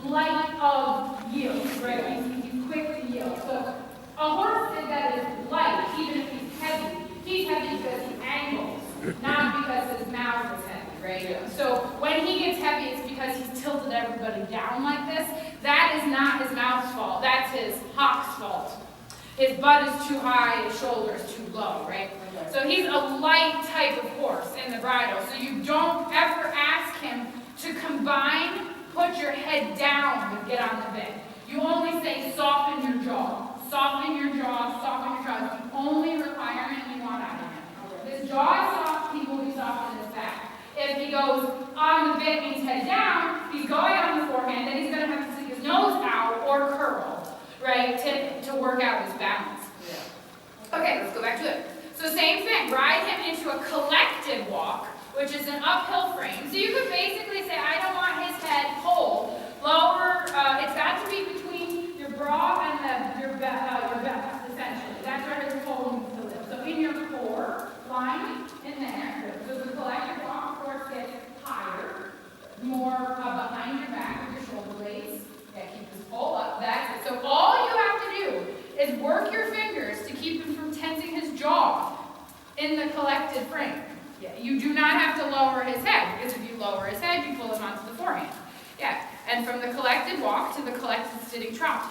light of yield, right? He's quick to yield. So a horse that is light, even if he's heavy because he angles, not because his mouth is heavy, right? Yeah. So when he gets heavy, it's because he's tilted everybody down like this. That is not his mouth's fault. That's his hock's fault. His butt is too high, his shoulder is too low, right? So he's a light type of horse in the bridle. So you don't ever ask him to combine, put your head down, and get on the bit. You only say soften your jaw. Soften your jaw, soften your jaw. It's the only requirement you want out of him. His jaw is soft, he will be soft in his back. If he goes on the bit, means head down, he's going on the forehand, then he's going to have to stick his nose out or curl, right, to work out his balance. Yeah. Okay, let's go back to it. So same thing, ride him into a collected walk, which is an uphill frame. So you could basically say, I don't want his head pulled. Lower, it's got to be between your bra and your belly, essentially. That's where his pole needs to live. So in your core, line in there. So the collected walk, of course, gets higher, more behind your back with your shoulder blades. Yeah, keep his pole up. That's it. So all you have to do is work your fingers to keep him from tensing his jaw in the collected frame. Yeah, you do not have to lower his head, because if you lower his head, you pull him onto the forehand. Yeah, and from the collected walk to the collected sitting trot.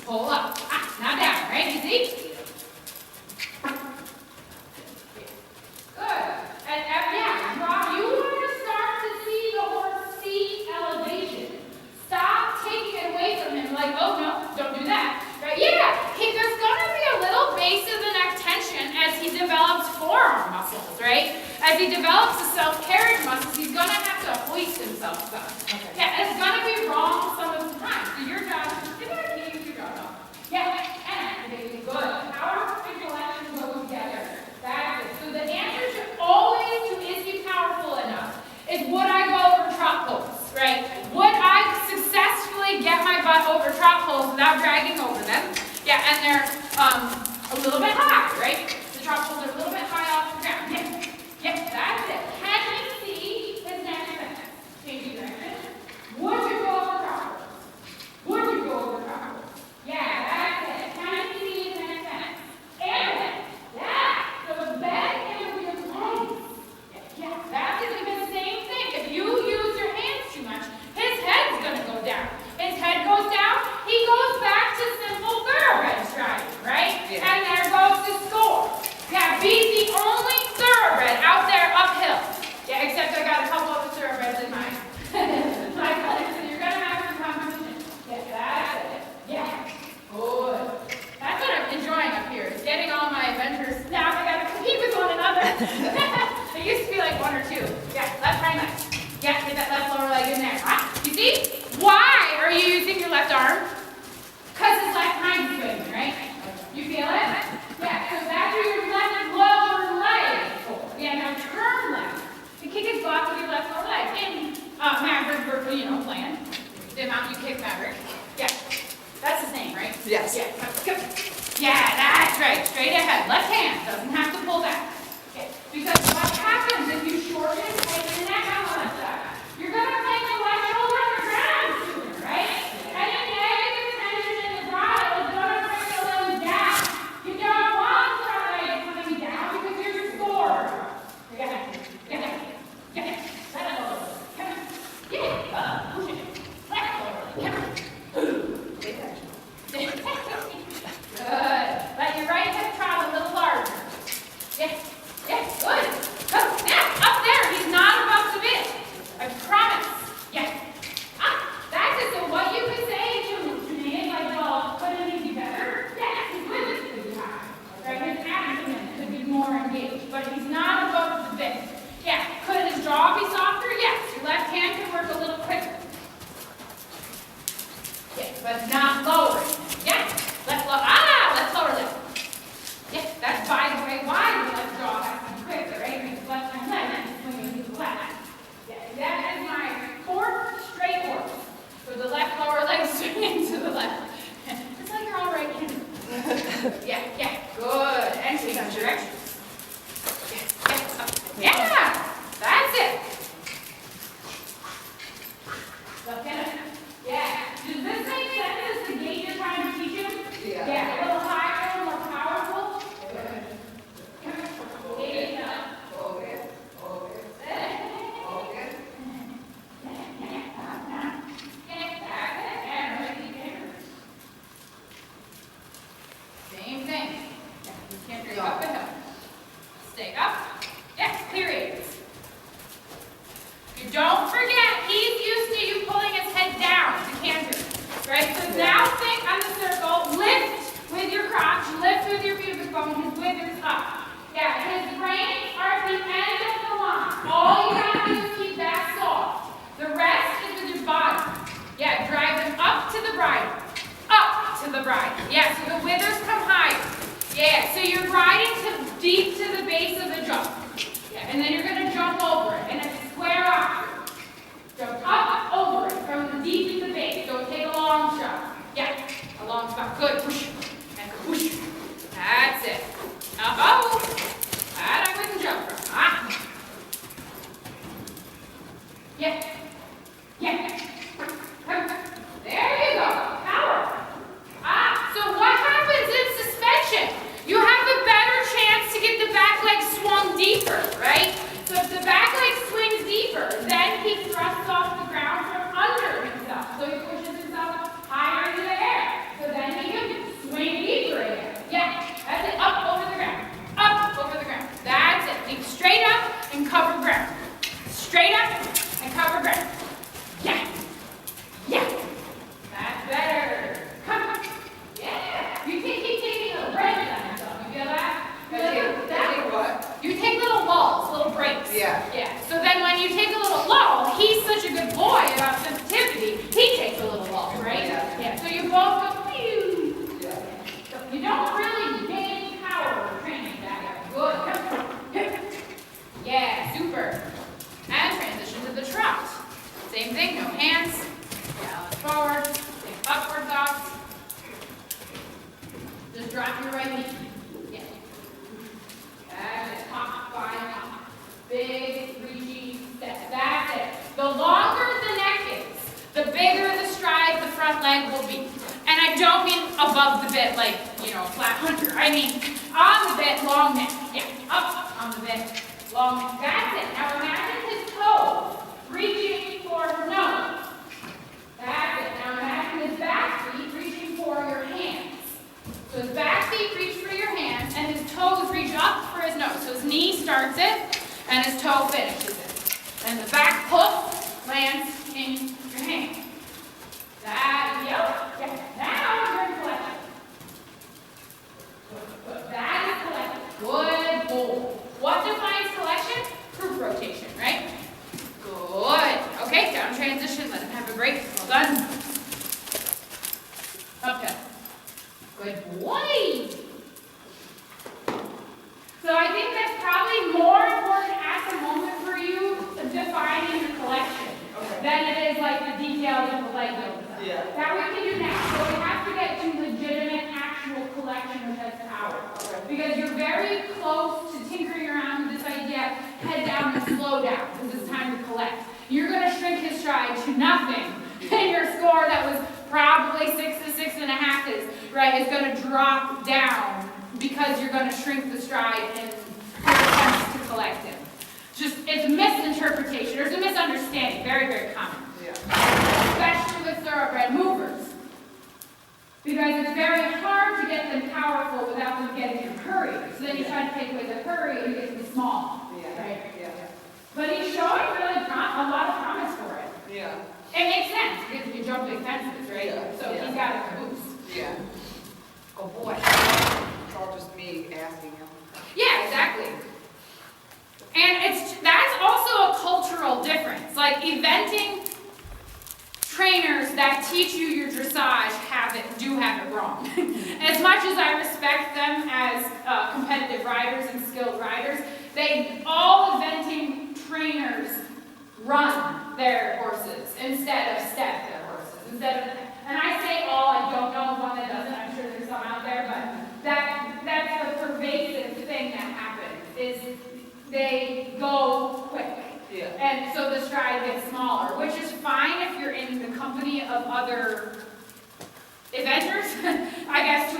Pull up. Now down, right? You see? Good. And yeah, Rob, you want to start to see the horse seat elevation. Stop taking it away from him like, oh no, don't do that. Right? Yeah, there's going to be a little base of the neck tension as he develops forearm muscles, right? As he develops the self-carriage muscles, he's going to have to hoist himself up. Okay. Yeah, it's going to be wrong some of the time. So your job is to keep your jaw off. Yeah, and good. Power and collection go together. That's it. So the answer should always to is he powerful enough is would I go over trot poles, right? Would I successfully get my butt over trot poles without dragging over them? Yeah, and they're a little bit high, right? The trot poles are a little bit high off the ground. Yeah. Yep, that's it. Can you see his neck fence? Changing direction. Would you go over trot poles? Would you go over trot poles? Yeah, that's it. Can you see his neck fence? And yeah. So the bend and with your legs. Yeah, that's it. The same thing. If you use your hands too much, his head's going to go down. His head goes down, he goes back to simple thoroughbred striding, right? Yeah. And there goes the don't forget, he's used to you pulling his head down to canter, right? So now think on the circle, lift with your crotch, lift with your pubic bone, his withers up. Yeah, his reins are at the end of the line. All you have to do is keep that soft. The rest is with your body. Yeah, drive them up to the bridle. Up to the bridle. Yeah, so the withers come higher. Yeah, so you're riding deep to the base of the jump. Yeah, and then you're going to jump over it. And it's a square option. Jump up over it from the deep to the base. Don't take a long shot. Yeah, a long shot. Good. Push. And push. That's it. Uh-oh. That I wouldn't jump from. Ah. Yeah. Yeah. There you go. Power. Ah, so what happens in suspension? You have a better chance to get the back leg swung deeper, right? So if the back leg swings deeper, then he thrusts off the ground from under himself. So he pushes himself higher into the air. So then he can swing deeper again. Yeah, that's it. Up over the ground. Up over the ground. That's it. Think straight up and cover ground. Straight up and cover ground. Yeah. Yeah. That's better. Come on. Yeah. You can keep taking little breaks on yourself. You feel that? Take what? You take little lulls, little breaks. Yeah. Yeah. So then when you take a little lull, he's such a good boy about sensitivity, he takes a little lull, right? Yeah. Yeah. So you both go, phew. Yeah. So you don't really gain power with training that way. Good. Yeah, super. And transition to the trot. Same thing, no hands. Balance forward. Think upward thoughts. Just drop your right knee. Yeah. That's it. Hop, fine, hop. Big, reaching steps. That's it. The longer the neck is, the bigger the stride the front leg will be. And I don't mean above the bit like, flat hunter. I mean on the bit, long neck. Yeah, up on the bit, long neck. That's it. Now imagine his toes reaching for her nose. That's it. Now imagine his back feet reaching for your hands. So his back feet reach for your hands, and his toes reach up for his nose. So his knee starts it, and his toe finishes it. And the back hoof lands in your hand. Yeah. Now you're in collection. Good. That is collection. Good boy. What defines collection? Group rotation, right? Good. Okay, down transition. Let him have a break. Well done. Okay. Good boy. So I think that's probably more important at the moment for you defining your collection than it is like the details of the leg build. Yeah. That we can do now. So we have to get to legitimate actual collection which has power. Because you're very close to tinkering around with this idea, head down and slow down, because it's time to collect. You're going to shrink his stride to nothing. And your score that was probably 6 to 6.5 right, is going to drop down because you're going to shrink the stride in your attempts to collect him. It's a misinterpretation. There's a misunderstanding. Very, very common. Yeah. Especially with thoroughbred movers. Because it's very hard to get them powerful without them getting in a hurry. So then you try to take away the hurry and you get them small. Yeah. Right? Yeah. But he's showing really a lot of promise for it. Yeah. It makes sense because you jump big fences, right? Yeah. So Yeah. he's got a caboose. Yeah. Oh boy. It's all just me asking him. Yeah, exactly. And that's also a cultural difference. Like eventing trainers that teach you your dressage do have it wrong. As much as I respect them as competitive riders and skilled riders, all eventing trainers run their horses instead of step their horses. And I say all, I don't know of one that doesn't. I'm sure there's some out there, but that's the pervasive thing that happens is they go quick. Yeah. And so the stride gets smaller, which is fine if you're in the company of other eventers, I guess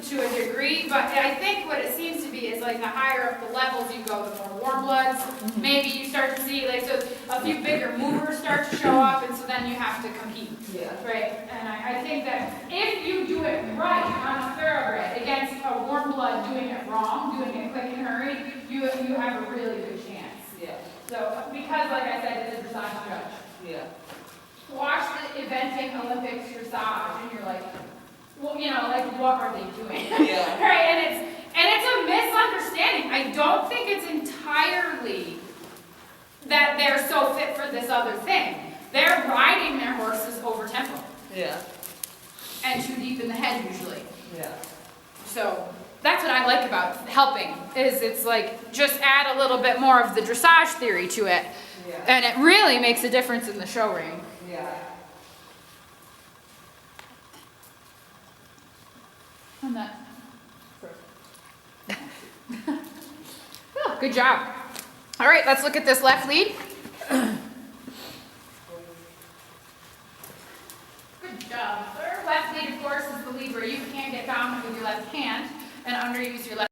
to a degree, but I think what it seems to be is like the higher up the levels you go, the more warm bloods. Mm-hmm. Maybe you start to see so a few bigger movers start to show up, and so then you have to compete. Yeah. Right? And I think that if you do it right on a thoroughbred against a warm blood doing it wrong, doing it quick and hurried, you have a really good chance. Yeah. So, because like I said, it's a dressage judge. Yeah. Watch the eventing Olympics dressage, and you're like, well, you know, like, what are they doing? Yeah. Right, and it's a misunderstanding. I don't think it's entirely that they're so fit for this other thing. They're riding their horses over tempo. Yeah. And too deep in the head usually. Yeah. So that's what I like about helping, is it's like, just add a little bit more of the dressage theory to it. Yeah. And it really makes a difference in the show ring. Yeah. And that. Oh, good job. All right, let's look at this left lead. Good job, sir. Left lead, of course, is the lead where you can't get down with your left hand and underuse your left.